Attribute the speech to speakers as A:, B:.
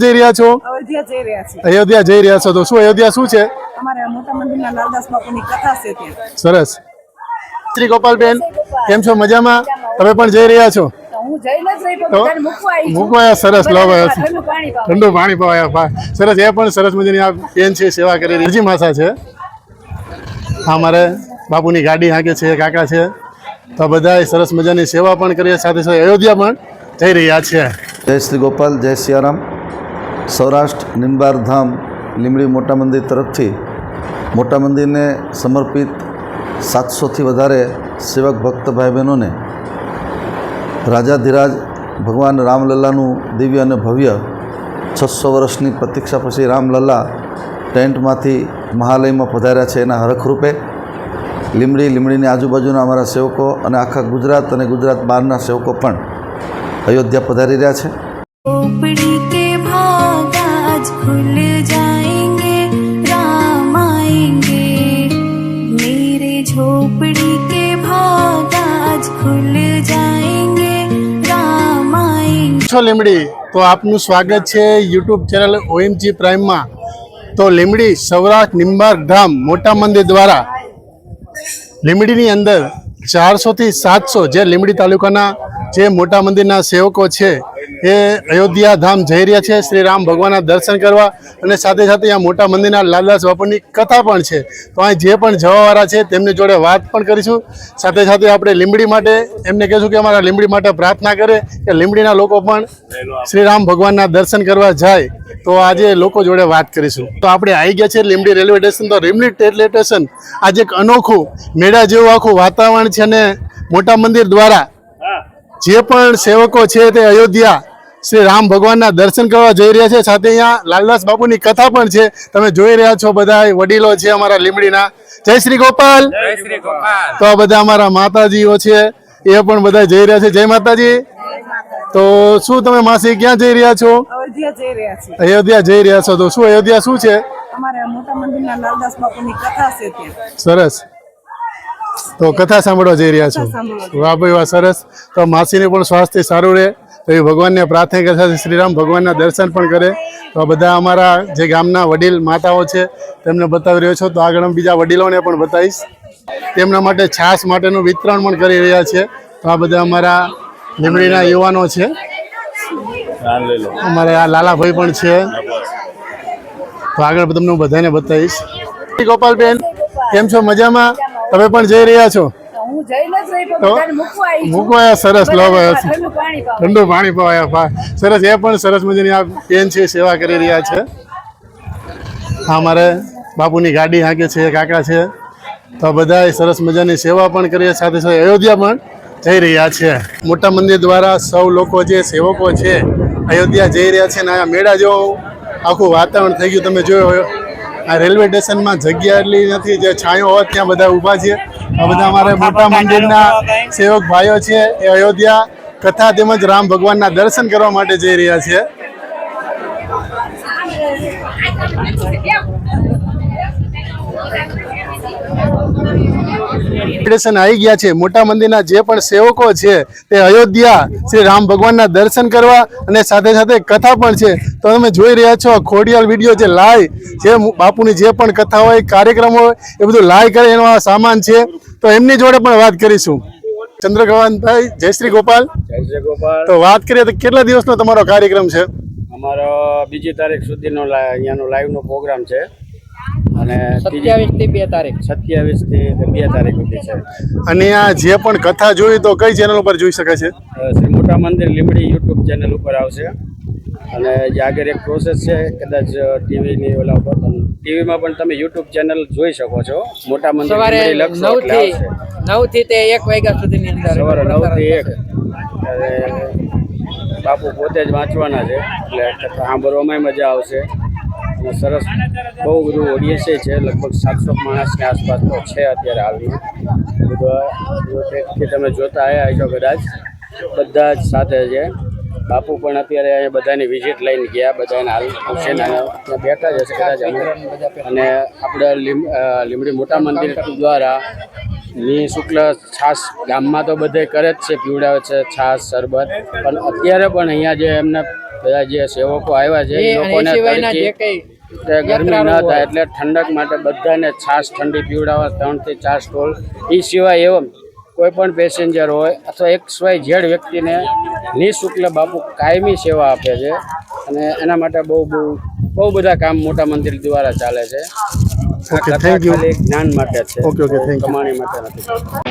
A: જઈ રહ્યા છો?
B: અયોધ્યા જઈ રહ્યા
A: અયોધ્યા જઈ રહ્યા
B: છીએ.
A: છો તો શું અયોધ્યા શું છે?
B: અમારે મોટા મંદિરના લાલદાસ બાપુની કથા છે ત્યાં.
A: સરસ. શ્રી ગોપાલબેન કેમ છો? મજામાં? તમે પણ જઈ રહ્યા છો?
B: હું જઈને જ રહી પણ બધાને મૂકવા આવી છું.
A: મૂકવા સરસ લાવો
B: ઠંડુ પાણી પાવા.
A: ઠંડુ પાણી પવાયા સરસ. એ પણ સરસ મજાની આ બેન છે, સેવા કરી રહી. હજી માસા છે હા, મારે બાપુની ગાડી હાંકે છે, કાકા છે, તો બધા સરસ મજાની સેવા પણ કરીએ, સાથે સાથે અયોધ્યા પણ જઈ રહ્યા છે.
C: જય શ્રી ગોપાલ, જય સિયારામ. સૌરાષ્ટ્ર નિંબાર ધામ લીમડી મોટા મંદિર તરફથી મોટા મંદિરને સમર્પિત 700થી વધારે સેવક ભક્ત ભાઈ બહેનોને રાજાધિરાજ ભગવાન રામલલ્લાનું દિવ્ય અને ભવ્ય 600 વર્ષની પ્રતીક્ષા પછી રામલલ્લા ટેન્ટમાંથી મહાલયમાં પધાર્યા છે. એના હરખરૂપે લીમડીની આજુબાજુના અમારા સેવકો અને આખા ગુજરાત અને ગુજરાત બહારના સેવકો પણ અયોધ્યા પધારી રહ્યા છે.
D: झोपड़ी के भाग आज खुल जाएंगे, राम आएंगे. मेरे झोपड़ी के भाग आज खुल जाएंगे, राम आएंगे.
A: છો લીમડી, તો આપનું સ્વાગત છે યુટ્યુબ ચેનલ OMG પ્રાઇમમાં. તો લીમડી સૌરાષ્ટ્ર નિંબાર ધામ મોટા મંદિર દ્વારા લીમડીની અંદર 400થી 700 જે લીમડી તાલુકાના જે મોટા મંદિરના સેવકો છે એ અયોધ્યા ધામ જઈ રહ્યા છે શ્રી રામ ભગવાનના દર્શન કરવા, અને સાથે સાથે અહીંયા મોટા મંદિરના લાલદાસ બાપુની કથા પણ છે. તો અહીં જે પણ જવાવાળા છે તેમની જોડે વાત પણ કરીશું. સાથે સાથે આપણે લીમડી માટે એમને કહીશું કે અમારા લીમડી માટે પ્રાર્થના કરે કે લીમડીના લોકો પણ શ્રી રામ ભગવાનના દર્શન કરવા જાય. તો આજે લોકો જોડે વાત કરીશું. તો આપણે આવી ગયા છે લીમડી રેલવે સ્ટેશન. તો લીમડી રેલવે સ્ટેશન આજે એક અનોખું મેળા જેવું આખું વાતાવરણ છે, અને મોટા મંદિર દ્વારા જે પણ સેવકો છે તે અયોધ્યા શ્રી રામ ભગવાનના દર્શન કરવા જઈ રહ્યા છે. સાથે અહીંયા લાલદાસ બાપુની કથા પણ છે, તમે જોઈ રહ્યા છો. બધા વડીલો છે અમારા લીમડીના. જય શ્રી ગોપાલ. તો આ બધા અમારા માતાજીઓ છે, એ પણ બધા જઈ રહ્યા છે. જય માતાજી. તો શું તમે માસી ક્યાં જઈ રહ્યા છો?
B: અયોધ્યા જઈ રહ્યા છીએ.
A: અયોધ્યા જઈ રહ્યા છો તો શું અયોધ્યા શું છે?
B: અમારે મોટા મંદિરના લાલદાસ બાપુની કથા છે ત્યાં.
A: સરસ. તો કથા સાંભળવા જઈ રહ્યા છો? વાહ ભાઈ વાહ, સરસ. તો માસીને પણ સ્વાસ્થ્ય સારું રહે તો એ ભગવાનને પ્રાર્થના કરે, સાથે શ્રીરામ ભગવાનના દર્શન પણ કરે. તો બધા અમારા જે ગામના વડીલ માતાઓ છે તેમને બતાવી રહ્યો છો. તો આગળ બીજા વડીલોને પણ બતાવીશ. તેમના માટે છાશ માટેનું વિતરણ પણ કરી રહ્યા છે. તો આ બધા અમારા લીમડીના યુવાનો છે. અમારે આ લાલાભાઈ પણ છે. તો આગળ તમને હું બધાને બતાવીશ. ગોપાલબેન કેમ છો? મજામાં? તમે પણ જઈ રહ્યા છો?
B: હું જઈને જ રહી પણ બધાને મૂકવા આવી છું.
A: મૂકવા સરસ લાવો
B: ઠંડુ પાણી પાવા.
A: ઠંડુ પાણી પવાયા સરસ. એ પણ સરસ મજાની આ બેન છે, સેવા કરી રહ્યા છે. હા, મારે બાપુની ગાડી હાંકે છે, કાકા છે, તો બધા સરસ મજાની સેવા પણ કરીએ, સાથે સાથે અયોધ્યા પણ જઈ રહ્યા છે. મોટા મંદિર દ્વારા સૌ લોકો જે સેવકો છે અયોધ્યા જઈ રહ્યા છે. ને આ મેળા જેવું આખું વાતાવરણ થઈ ગયું. તમે જોયો આ રેલવે સ્ટેશનમાં જગ્યા એટલી નથી, જે છાંયો હોત ત્યાં બધા ઊભા છે. આ બધા અમારા મોટા મંદિરના સેવક ભાઈઓ છે એ અયોધ્યા કથા તેમજ રામ ભગવાનના દર્શન કરવા માટે જઈ રહ્યા છે. આવી ગયા છે. મોટા મંદિરના જે પણ સેવકો છે તે અયોધ્યા શ્રી રામ ભગવાનના દર્શન કરવા, અને સાથે સાથે કથા પણ છે. તો તમે જોઈ રહ્યા છો ખોડિયાલ વિડીયો જે લાઈવ જે બાપુની જે પણ કથા હોય, કાર્યક્રમ હોય, એ બધું લાઈવ કરે એનો આ સામાન છે. તો એમની જોડે પણ વાત કરીશું. ચંદ્રકાંતભાઈ, જય શ્રી ગોપાલ.
E: જય શ્રી ગોપાલ.
A: તો વાત કરીએ તો કેટલા દિવસનો તમારો કાર્યક્રમ છે?
E: અમારો 2જી તારીખ સુધીનો અહીંયાનો લાઈવનો પ્રોગ્રામ છે, અને
F: 27 થી 2 તારીખ
E: 27 થી 2 તારીખ સુધી છે.
A: અને આ જે પણ કથા જોઈ તો કઈ ચેનલ ઉપર જોઈ શકાય છે?
E: શ્રી મોટા મંદિર લીમડી યુટ્યુબ ચેનલ ઉપર આવશે. અને જે આગળ એક પ્રોસેસ છે, કદાચ ટીવીની ઓલા ઉપર ટીવીમાં પણ તમે યુટ્યુબ ચેનલ જોઈ શકો છો. મોટા મંદિર
F: સવારે
E: લીમડી લખશો એટલે આવશે.
F: 9 થી તે 1 વાગ્યા સુધીની અંદર
E: સવારે 9 થી 1. અને બાપુ પોતે જ વાંચવાના છે, એટલે કથા સાંભળવામાં મજા આવશે. અને સરસ બહુ બધું ઓડિયન્સ છે, લગભગ 700 માણસની આસપાસ તો છે અત્યારે આવી. બધું તમે જોતા આવ્યા છો કદાચ, બધા જ સાથે છે. બાપુ પણ અત્યારે અહીંયા બધાની વિઝિટ લઈને ગયા, બધાને હાલ પૂછીને ત્યાં બેઠા જ હશે કદાચ. અને આપણે લીમડી મોટા મંદિર દ્વારા નિઃશુલ્ક છાશ ગામમાં તો બધે કરે જ છે, પીવડાવે છે છાશ શરબત, પણ અત્યારે પણ અહીંયા જે એમને બધા જે સેવકો આવ્યા છે એ
F: એ અને એ
E: લોકોને
F: સિવાયના જે
E: તડકી
F: કઈ
E: કે ગરમી ન
F: યાત્રાળુઓ
E: થાય એટલે ઠંડક માટે બધાને છાશ ઠંડી પીવડાવવા 3 થી 4 સ્ટોલ. એ સિવાય એવમ કોઈ પણ પેસેન્જર હોય અથવા XYZ વ્યક્તિને નિઃશુલ્ક બાપુ કાયમી સેવા આપે છે અને એના માટે બહુ બધા કામ મોટા મંદિર દ્વારા ચાલે છે. આ
A: Okay,
E: કથા
A: thank you.
E: ખાલી જ્ઞાન માટે છે,
A: Okay, thank you.
E: કમાણી માટે નથી.